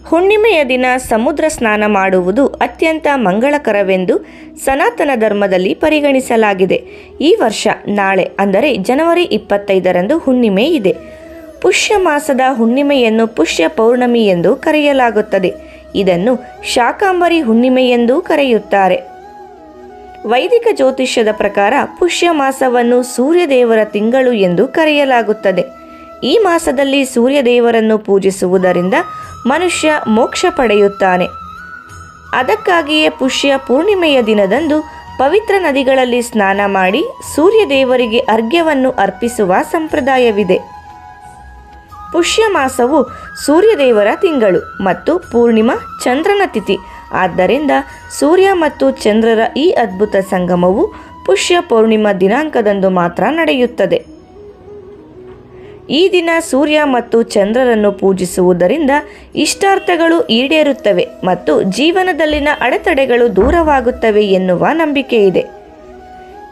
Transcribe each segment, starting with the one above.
ಹುಣ್ಣಿಮೆಯ ದಿನ ಸಮುದ್ರ ಸ್ನಾನ ಮಾಡುವುದು ಅತ್ಯಂತ ಮಂಗಳಕರವೆಂದು ಸನಾತನ ಧರ್ಮದಲ್ಲಿ ಪರಿಗಣಿಸಲಾಗಿದೆ. ಈ ವರ್ಷ ನಾಳೆ ಅಂದರೆ ಜನವರಿ 25ರಂದು ಹುಣ್ಣಿಮೆ ಇದೆ. ಪುಷ್ಯ ಮಾಸದ ಹುಣ್ಣಿಮೆಯನ್ನು ಪುಷ್ಯ ಪೌರ್ಣಮಿ ಎಂದು ಕರೆಯಲಾಗುತ್ತದೆ. ಇದನ್ನು ಶಾಕಾಂಬರಿ ಹುಣ್ಣಿಮೆ ಎಂದೂ ಕರೆಯುತ್ತಾರೆ. ವೈದಿಕ ಜ್ಯೋತಿಷ್ಯದ ಪ್ರಕಾರ ಪುಷ್ಯ ಮಾಸವನ್ನು ಸೂರ್ಯದೇವರ ತಿಂಗಳು ಎಂದು ಕರೆಯಲಾಗುತ್ತದೆ. ಈ ಮಾಸದಲ್ಲಿ ಸೂರ್ಯದೇವರನ್ನು ಪೂಜಿಸುವುದರಿಂದ ಮನುಷ್ಯ ಮೋಕ್ಷ ಪಡೆಯುತ್ತಾನೆ. ಅದಕ್ಕಾಗಿಯೇ ಪುಷ್ಯ ಪೂರ್ಣಿಮೆಯ ದಿನದಂದು ಪವಿತ್ರ ನದಿಗಳಲ್ಲಿ ಸ್ನಾನ ಮಾಡಿ ಸೂರ್ಯದೇವರಿಗೆ ಅರ್ಘ್ಯವನ್ನು ಅರ್ಪಿಸುವ ಸಂಪ್ರದಾಯವಿದೆ. ಪುಷ್ಯ ಮಾಸವು ಸೂರ್ಯದೇವರ ತಿಂಗಳು ಮತ್ತು ಪೂರ್ಣಿಮಾ ಚಂದ್ರನ ತಿಥಿ. ಆದ್ದರಿಂದ ಸೂರ್ಯ ಮತ್ತು ಚಂದ್ರರ ಈ ಅದ್ಭುತ ಸಂಗಮವು ಪುಷ್ಯ ಪೌರ್ಣಿಮಾ ದಿನಾಂಕದಂದು ಮಾತ್ರ ನಡೆಯುತ್ತದೆ. ಈ ದಿನ ಸೂರ್ಯ ಮತ್ತು ಚಂದ್ರರನ್ನು ಪೂಜಿಸುವುದರಿಂದ ಇಷ್ಟಾರ್ಥಗಳು ಈಡೇರುತ್ತವೆ ಮತ್ತು ಜೀವನದಲ್ಲಿನ ಅಡೆತಡೆಗಳು ದೂರವಾಗುತ್ತವೆ ಎನ್ನುವ ನಂಬಿಕೆ ಇದೆ.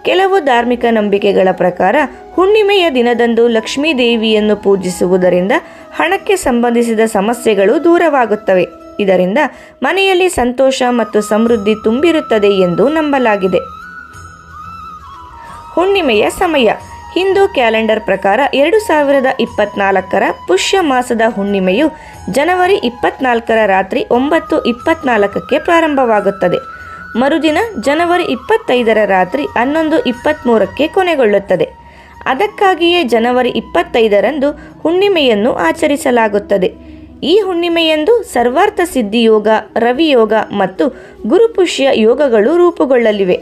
ಕೆಲವು ಧಾರ್ಮಿಕ ನಂಬಿಕೆಗಳ ಪ್ರಕಾರ ಹುಣ್ಣಿಮೆಯ ದಿನದಂದು ಲಕ್ಷ್ಮೀ ದೇವಿಯನ್ನು ಪೂಜಿಸುವುದರಿಂದ ಹಣಕ್ಕೆ ಸಂಬಂಧಿಸಿದ ಸಮಸ್ಯೆಗಳು ದೂರವಾಗುತ್ತವೆ. ಇದರಿಂದ ಮನೆಯಲ್ಲಿ ಸಂತೋಷ ಮತ್ತು ಸಮೃದ್ಧಿ ತುಂಬಿರುತ್ತದೆ ಎಂದು ನಂಬಲಾಗಿದೆ. ಹುಣ್ಣಿಮೆಯ ಸಮಯ ಹಿಂದೂ ಕ್ಯಾಲೆಂಡರ್ ಪ್ರಕಾರ 2024ರ ಪುಷ್ಯ ಮಾಸದ ಹುಣ್ಣಿಮೆಯು ಜನವರಿ 24ರ ರಾತ್ರಿ 9:24ಕ್ಕೆ ಪ್ರಾರಂಭವಾಗುತ್ತದೆ. ಮರುದಿನ ಜನವರಿ 25ರ ರಾತ್ರಿ 11:23ಕ್ಕೆ ಕೊನೆಗೊಳ್ಳುತ್ತದೆ. ಅದಕ್ಕಾಗಿಯೇ ಜನವರಿ 25ರಂದು ಹುಣ್ಣಿಮೆಯನ್ನು ಆಚರಿಸಲಾಗುತ್ತದೆ. ಈ ಹುಣ್ಣಿಮೆಯಂದು ಸರ್ವಾರ್ಥ ಸಿದ್ಧಿಯೋಗ, ರವಿಯೋಗ ಮತ್ತು ಗುರುಪುಷ್ಯ ಯೋಗಗಳು ರೂಪುಗೊಳ್ಳಲಿವೆ.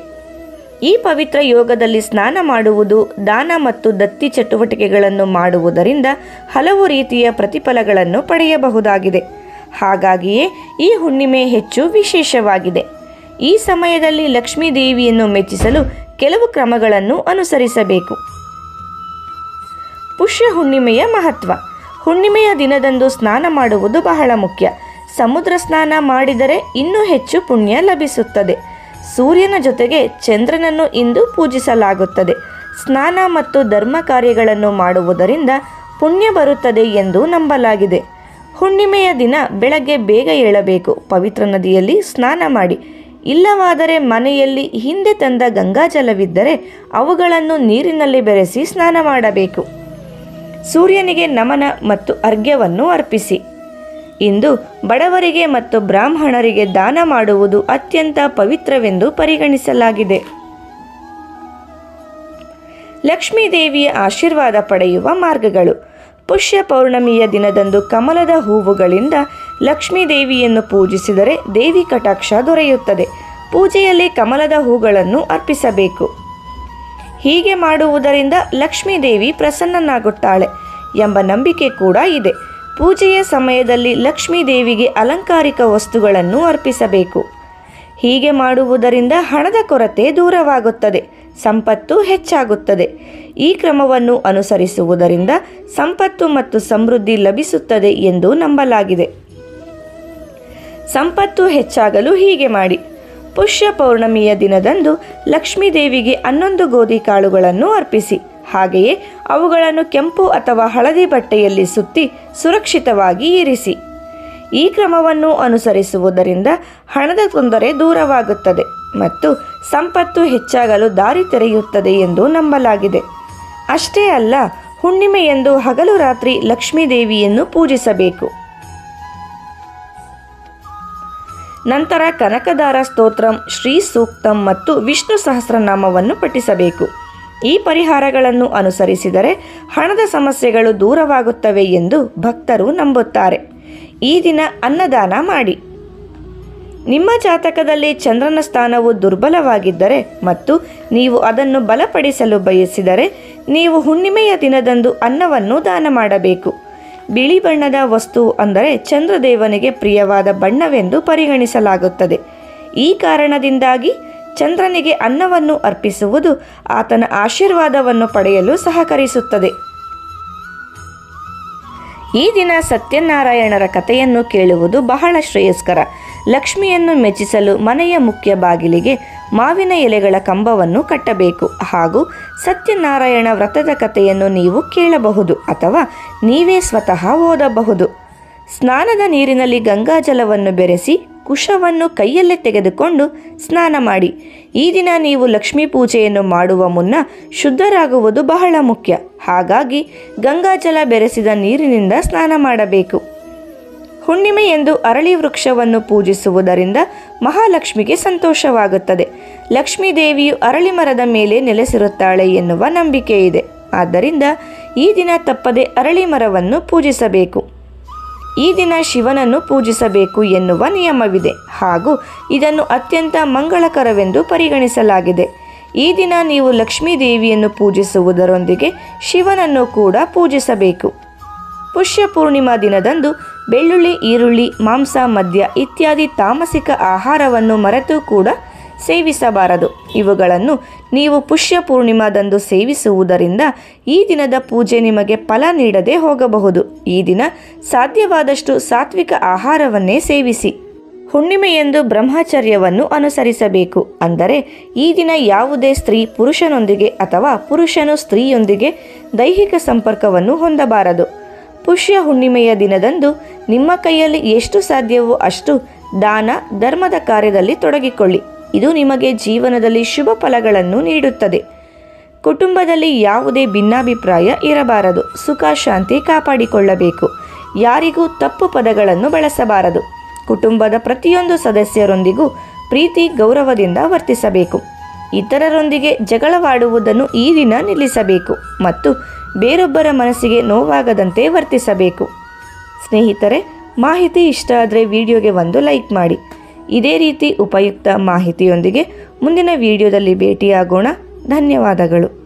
ಈ ಪವಿತ್ರ ಯೋಗದಲ್ಲಿ ಸ್ನಾನ ಮಾಡುವುದು, ದಾನ ಮತ್ತು ದತ್ತಿ ಚಟುವಟಿಕೆಗಳನ್ನು ಮಾಡುವುದರಿಂದ ಹಲವು ರೀತಿಯ ಪ್ರತಿಫಲಗಳನ್ನು ಪಡೆಯಬಹುದಾಗಿದೆ. ಹಾಗಾಗಿಯೇ ಈ ಹುಣ್ಣಿಮೆ ಹೆಚ್ಚು ವಿಶೇಷವಾಗಿದೆ. ಈ ಸಮಯದಲ್ಲಿ ಲಕ್ಷ್ಮೀ ದೇವಿಯನ್ನು ಮೆಚ್ಚಿಸಲು ಕೆಲವು ಕ್ರಮಗಳನ್ನು ಅನುಸರಿಸಬೇಕು. ಪುಷ್ಯ ಹುಣ್ಣಿಮೆಯ ಮಹತ್ವ. ಹುಣ್ಣಿಮೆಯ ದಿನದಂದು ಸ್ನಾನ ಮಾಡುವುದು ಬಹಳ ಮುಖ್ಯ. ಸಮುದ್ರ ಸ್ನಾನ ಮಾಡಿದರೆ ಇನ್ನೂ ಹೆಚ್ಚು ಪುಣ್ಯ ಲಭಿಸುತ್ತದೆ. ಸೂರ್ಯನ ಜೊತೆಗೆ ಚಂದ್ರನನ್ನು ಇಂದು ಪೂಜಿಸಲಾಗುತ್ತದೆ. ಸ್ನಾನ ಮತ್ತು ಧರ್ಮ ಕಾರ್ಯಗಳನ್ನು ಮಾಡುವುದರಿಂದ ಪುಣ್ಯ ಬರುತ್ತದೆ ಎಂದು ನಂಬಲಾಗಿದೆ. ಹುಣ್ಣಿಮೆಯ ದಿನ ಬೆಳಗ್ಗೆ ಬೇಗ ಏಳಬೇಕು. ಪವಿತ್ರ ನದಿಯಲ್ಲಿ ಸ್ನಾನ ಮಾಡಿ. ಇಲ್ಲವಾದರೆ ಮನೆಯಲ್ಲಿ ಹಿಂದೆ ತಂದ ಗಂಗಾಜಲವಿದ್ದರೆ ಅವುಗಳನ್ನು ನೀರಿನಲ್ಲಿ ಬೆರೆಸಿ ಸ್ನಾನ ಮಾಡಬೇಕು. ಸೂರ್ಯನಿಗೆ ನಮನ ಮತ್ತು ಅರ್ಘ್ಯವನ್ನು ಅರ್ಪಿಸಿ. ಇಂದು ಬಡವರಿಗೆ ಮತ್ತು ಬ್ರಾಹ್ಮಣರಿಗೆ ದಾನ ಮಾಡುವುದು ಅತ್ಯಂತ ಪವಿತ್ರವೆಂದು ಪರಿಗಣಿಸಲಾಗಿದೆ. ಲಕ್ಷ್ಮೀ ದೇವಿಯ ಆಶೀರ್ವಾದ ಪಡೆಯುವ ಮಾರ್ಗಗಳು. ಪುಷ್ಯ ಪೌರ್ಣಮಿಯ ದಿನದಂದು ಕಮಲದ ಹೂವುಗಳಿಂದ ಲಕ್ಷ್ಮೀ ದೇವಿಯನ್ನು ಪೂಜಿಸಿದರೆ ದೇವಿ ಕಟಾಕ್ಷ ದೊರೆಯುತ್ತದೆ. ಪೂಜೆಯಲ್ಲಿ ಕಮಲದ ಹೂಗಳನ್ನು ಅರ್ಪಿಸಬೇಕು. ಹೀಗೆ ಮಾಡುವುದರಿಂದ ಲಕ್ಷ್ಮೀ ದೇವಿ ಪ್ರಸನ್ನನಾಗುತ್ತಾಳೆ ಎಂಬ ನಂಬಿಕೆ ಕೂಡ ಇದೆ. ಪೂಜೆಯ ಸಮಯದಲ್ಲಿ ಲಕ್ಷ್ಮೀ ದೇವಿಗೆ ಅಲಂಕಾರಿಕ ವಸ್ತುಗಳನ್ನು ಅರ್ಪಿಸಬೇಕು. ಹೀಗೆ ಮಾಡುವುದರಿಂದ ಹಣದ ಕೊರತೆ ದೂರವಾಗುತ್ತದೆ, ಸಂಪತ್ತು ಹೆಚ್ಚಾಗುತ್ತದೆ. ಈ ಕ್ರಮವನ್ನು ಅನುಸರಿಸುವುದರಿಂದ ಸಂಪತ್ತು ಮತ್ತು ಸಮೃದ್ಧಿ ಲಭಿಸುತ್ತದೆ ಎಂದು ನಂಬಲಾಗಿದೆ. ಸಂಪತ್ತು ಹೆಚ್ಚಾಗಲು ಹೀಗೆ ಮಾಡಿ. ಪುಷ್ಯ ಪೌರ್ಣಮಿಯ ದಿನದಂದು ಲಕ್ಷ್ಮೀ ದೇವಿಗೆ 11 ಗೋಧಿ ಕಾಳುಗಳನ್ನು ಅರ್ಪಿಸಿ. ಹಾಗೆಯೇ ಅವುಗಳನ್ನು ಕೆಂಪು ಅಥವಾ ಹಳದಿ ಬಟ್ಟೆಯಲ್ಲಿ ಸುತ್ತಿ ಸುರಕ್ಷಿತವಾಗಿ ಇರಿಸಿ. ಈ ಕ್ರಮವನ್ನು ಅನುಸರಿಸುವುದರಿಂದ ಹಣದ ತೊಂದರೆ ದೂರವಾಗುತ್ತದೆ ಮತ್ತು ಸಂಪತ್ತು ಹೆಚ್ಚಾಗಲು ದಾರಿ ತೆರೆಯುತ್ತದೆ ಎಂದು ನಂಬಲಾಗಿದೆ. ಅಷ್ಟೇ ಅಲ್ಲ, ಹುಣ್ಣಿಮೆಯಂದು ಹಗಲು ರಾತ್ರಿ ಲಕ್ಷ್ಮೀ ದೇವಿಯನ್ನು ಪೂಜಿಸಬೇಕು. ನಂತರ ಕನಕದಾರ ಸ್ತೋತ್ರಂ, ಶ್ರೀ ಸೂಕ್ತಂ ಮತ್ತು ವಿಷ್ಣು ಸಹಸ್ರನಾಮವನ್ನು ಪಠಿಸಬೇಕು. ಈ ಪರಿಹಾರಗಳನ್ನು ಅನುಸರಿಸಿದರೆ ಹಣದ ಸಮಸ್ಯೆಗಳು ದೂರವಾಗುತ್ತವೆ ಎಂದು ಭಕ್ತರು ನಂಬುತ್ತಾರೆ. ಈ ದಿನ ಅನ್ನದಾನ ಮಾಡಿ. ನಿಮ್ಮ ಜಾತಕದಲ್ಲಿ ಚಂದ್ರನ ಸ್ಥಾನವು ದುರ್ಬಲವಾಗಿದ್ದರೆ ಮತ್ತು ನೀವು ಅದನ್ನು ಬಲಪಡಿಸಲು ಬಯಸಿದರೆ ನೀವು ಹುಣ್ಣಿಮೆಯ ದಿನದಂದು ಅನ್ನವನ್ನು ದಾನ ಮಾಡಬೇಕು. ಬಿಳಿ ಬಣ್ಣದ ವಸ್ತು ಅಂದರೆ ಚಂದ್ರದೇವನಿಗೆ ಪ್ರಿಯವಾದ ಬಣ್ಣವೆಂದು ಪರಿಗಣಿಸಲಾಗುತ್ತದೆ. ಈ ಕಾರಣದಿಂದಾಗಿ ಚಂದ್ರನಿಗೆ ಅನ್ನವನ್ನು ಅರ್ಪಿಸುವುದು ಆತನ ಆಶೀರ್ವಾದವನ್ನು ಪಡೆಯಲು ಸಹಕರಿಸುತ್ತದೆ. ಈ ದಿನ ಸತ್ಯನಾರಾಯಣರ ಕಥೆಯನ್ನು ಕೇಳುವುದು ಬಹಳ ಶ್ರೇಯಸ್ಕರ. ಲಕ್ಷ್ಮಿಯನ್ನು ಮೆಚ್ಚಿಸಲು ಮನೆಯ ಮುಖ್ಯ ಬಾಗಿಲಿಗೆ ಮಾವಿನ ಎಲೆಗಳ ಕಂಬವನ್ನು ಕಟ್ಟಬೇಕು ಹಾಗೂ ಸತ್ಯನಾರಾಯಣ ವ್ರತದ ಕಥೆಯನ್ನು ನೀವು ಕೇಳಬಹುದು ಅಥವಾ ನೀವೇ ಸ್ವತಃ ಓದಬಹುದು. ಸ್ನಾನದ ನೀರಿನಲ್ಲಿ ಗಂಗಾಜಲವನ್ನು ಬೆರೆಸಿ ಕುಶವನ್ನು ಕೈಯಲ್ಲೇ ತೆಗೆದುಕೊಂಡು ಸ್ನಾನ ಮಾಡಿ. ಈ ದಿನ ನೀವು ಲಕ್ಷ್ಮೀ ಪೂಜೆಯನ್ನು ಮಾಡುವ ಮುನ್ನ ಶುದ್ಧರಾಗುವುದು ಬಹಳ ಮುಖ್ಯ. ಹಾಗಾಗಿ ಗಂಗಾಜಲ ಬೆರೆಸಿದ ನೀರಿನಿಂದ ಸ್ನಾನ ಮಾಡಬೇಕು. ಹುಣ್ಣಿಮೆಯೆಂದು ಅರಳಿ ವೃಕ್ಷವನ್ನು ಪೂಜಿಸುವುದರಿಂದ ಮಹಾಲಕ್ಷ್ಮಿಗೆ ಸಂತೋಷವಾಗುತ್ತದೆ. ಲಕ್ಷ್ಮೀ ದೇವಿಯು ಅರಳಿ ಮರದ ಮೇಲೆ ನೆಲೆಸಿರುತ್ತಾಳೆ ಎನ್ನುವ ನಂಬಿಕೆ ಇದೆ. ಆದ್ದರಿಂದ ಈ ದಿನ ತಪ್ಪದೆ ಅರಳಿ ಮರವನ್ನು ಪೂಜಿಸಬೇಕು. ಈ ದಿನ ಶಿವನನ್ನು ಪೂಜಿಸಬೇಕು ಎನ್ನುವ ನಿಯಮವಿದೆ ಹಾಗೂ ಇದನ್ನು ಅತ್ಯಂತ ಮಂಗಳಕರವೆಂದು ಪರಿಗಣಿಸಲಾಗಿದೆ. ಈ ದಿನ ನೀವು ಲಕ್ಷ್ಮೀ ದೇವಿಯನ್ನು ಪೂಜಿಸುವುದರೊಂದಿಗೆ ಶಿವನನ್ನು ಕೂಡ ಪೂಜಿಸಬೇಕು. ಪುಷ್ಯ ಪೂರ್ಣಿಮಾ ದಿನದಂದು ಬೆಳ್ಳುಳ್ಳಿ, ಈರುಳ್ಳಿ, ಮಾಂಸ, ಮದ್ಯ ಇತ್ಯಾದಿ ತಾಮಸಿಕ ಆಹಾರವನ್ನು ಮರೆತು ಕೂಡ ಸೇವಿಸಬಾರದು. ಇವುಗಳನ್ನು ನೀವು ಪುಷ್ಯ ಪೂರ್ಣಿಮಾದಂದು ಸೇವಿಸುವುದರಿಂದ ಈ ದಿನದ ಪೂಜೆ ನಿಮಗೆ ಫಲ ನೀಡದೆ ಹೋಗಬಹುದು. ಈ ದಿನ ಸಾಧ್ಯವಾದಷ್ಟು ಸಾತ್ವಿಕ ಆಹಾರವನ್ನೇ ಸೇವಿಸಿ. ಹುಣ್ಣಿಮೆಯೆಂದು ಬ್ರಹ್ಮಚರ್ಯವನ್ನು ಅನುಸರಿಸಬೇಕು. ಅಂದರೆ ಈ ದಿನ ಯಾವುದೇ ಸ್ತ್ರೀ ಪುರುಷನೊಂದಿಗೆ ಅಥವಾ ಪುರುಷನು ಸ್ತ್ರೀಯೊಂದಿಗೆ ದೈಹಿಕ ಸಂಪರ್ಕವನ್ನು ಹೊಂದಬಾರದು. ಪುಷ್ಯ ಹುಣ್ಣಿಮೆಯ ದಿನದಂದು ನಿಮ್ಮ ಕೈಯಲ್ಲಿ ಎಷ್ಟು ಸಾಧ್ಯವೋ ಅಷ್ಟು ದಾನ ಧರ್ಮದ ಕಾರ್ಯದಲ್ಲಿ ತೊಡಗಿಕೊಳ್ಳಿ. ಇದು ನಿಮಗೆ ಜೀವನದಲ್ಲಿ ಶುಭ ಫಲಗಳನ್ನು ನೀಡುತ್ತದೆ. ಕುಟುಂಬದಲ್ಲಿ ಯಾವುದೇ ಭಿನ್ನಾಭಿಪ್ರಾಯ ಇರಬಾರದು. ಸುಖ ಶಾಂತಿ ಕಾಪಾಡಿಕೊಳ್ಳಬೇಕು. ಯಾರಿಗೂ ತಪ್ಪು ಪದಗಳನ್ನು ಬಳಸಬಾರದು. ಕುಟುಂಬದ ಪ್ರತಿಯೊಂದು ಸದಸ್ಯರೊಂದಿಗೂ ಪ್ರೀತಿ ಗೌರವದಿಂದ ವರ್ತಿಸಬೇಕು. ಇತರರೊಂದಿಗೆ ಜಗಳವಾಡುವುದನ್ನು ಈ ದಿನ ನಿಲ್ಲಿಸಬೇಕು ಮತ್ತು ಬೇರೊಬ್ಬರ ಮನಸ್ಸಿಗೆ ನೋವಾಗದಂತೆ ವರ್ತಿಸಬೇಕು. ಸ್ನೇಹಿತರೆ, ಮಾಹಿತಿ ಇಷ್ಟ ಆದರೆ ವಿಡಿಯೋಗೆ ಒಂದು ಲೈಕ್ ಮಾಡಿ. ಇದೇ ರೀತಿ ಉಪಯುಕ್ತ ಮಾಹಿತಿಯೊಂದಿಗೆ ಮುಂದಿನ ವಿಡಿಯೋದಲ್ಲಿ ಭೇಟಿಯಾಗೋಣ. ಧನ್ಯವಾದಗಳು.